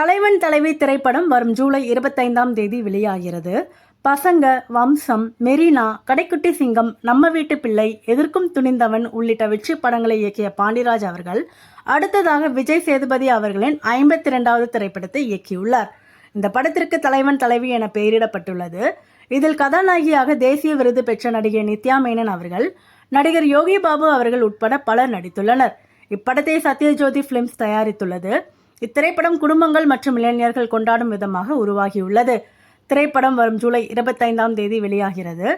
தலைவன் தலைவி திரைப்படம் வரும் ஜூலை 25ஆம் தேதி வெளியாகிறது. பசங்க, வம்சம், மெரினா, கடைக்குட்டி சிங்கம், நம்ம வீட்டு பிள்ளை, எதிர்க்கும் துணிந்தவன் உள்ளிட்ட வெற்றி படங்களை இயக்கிய பாண்டிராஜ் அவர்கள் அடுத்ததாக விஜய் சேதுபதி அவர்களின் 52வது திரைப்படத்தை இயக்கியுள்ளார். இந்த படத்திற்கு தலைவன் தலைவி என பெயரிடப்பட்டுள்ளது. இதில் கதாநாயகியாக தேசிய விருது பெற்ற நடிகை நித்யா மேனன் அவர்கள், நடிகர் யோகி பாபு அவர்கள் உட்பட பலர் நடித்துள்ளனர். இப்படத்தை சத்யஜோதி பிலிம்ஸ் தயாரித்துள்ளது. இத்திரைப்படம் குடும்பங்கள் மற்றும் இளைஞர்கள் கொண்டாடும் விதமாக உருவாகியுள்ளது. திரைப்படம் வரும் ஜூலை 25ஆம் தேதி வெளியாகிறது.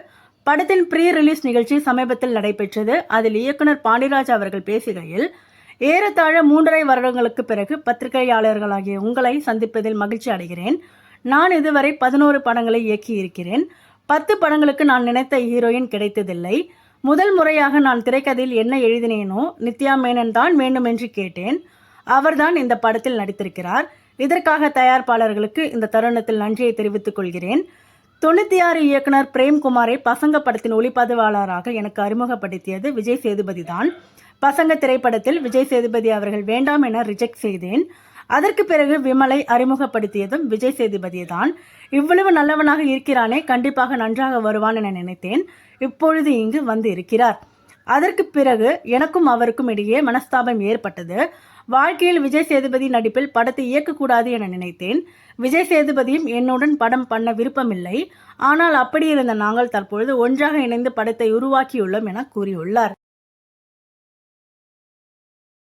படத்தின் ப்ரீ ரிலீஸ் நிகழ்ச்சி சமீபத்தில் நடைபெற்றது. அதில் இயக்குனர் பாண்டிராஜ் அவர்கள் பேசுகையில், ஏறத்தாழ 3.5 வருடங்களுக்கு பிறகு பத்திரிகையாளர்களாகிய உங்களை சந்திப்பதில் மகிழ்ச்சி அடைகிறேன். நான் இதுவரை 11 படங்களை இயக்கியிருக்கிறேன். 10 படங்களுக்கு நான் நினைத்த ஹீரோயின் கிடைத்ததில்லை. முதல் முறையாக நான் திரைக்கதையில் என்ன எழுதினேனோ நித்யா மேனன் தான் வேண்டுமென்று கேட்டேன். அவர்தான் இந்த படத்தில் நடித்திருக்கிறார். இதற்காக தயாரிப்பாளர்களுக்கு இந்த தருணத்தில் நன்றியை தெரிவித்துக் கொள்கிறேன். 96 இயக்குனர் பிரேம்குமாரை பசங்க படத்தின் ஒளிப்பதிவாளராக எனக்கு அறிமுகப்படுத்தியது விஜய் சேதுபதி தான். பசங்க திரைப்படத்தில் விஜய் சேதுபதி அவர்கள் வேண்டாம் என ரிஜெக்ட் செய்தேன். அதற்கு பிறகு விமலை அறிமுகப்படுத்தியதும் விஜய் சேதுபதி தான். இவ்வளவு நல்லவனாக இருக்கிறானே, கண்டிப்பாக நன்றாக வருவான் என நினைத்தேன். இப்பொழுது இங்கு வந்து இருக்கிறார். அதற்கு பிறகு எனக்கும் அவருக்கும் இடையே மனஸ்தாபம் ஏற்பட்டது. வாழ்க்கையில் விஜய் சேதுபதி நடிப்பில் படத்தை இயக்கக்கூடாது என நினைத்தேன். விஜய் சேதுபதியும் என்னுடன் படம் பண்ண விருப்பமில்லை. ஆனால் அப்படி இருந்த நாங்கள் தற்பொழுது ஒன்றாக இணைந்து படத்தை உருவாக்கியுள்ளோம் என கூறியுள்ளார்.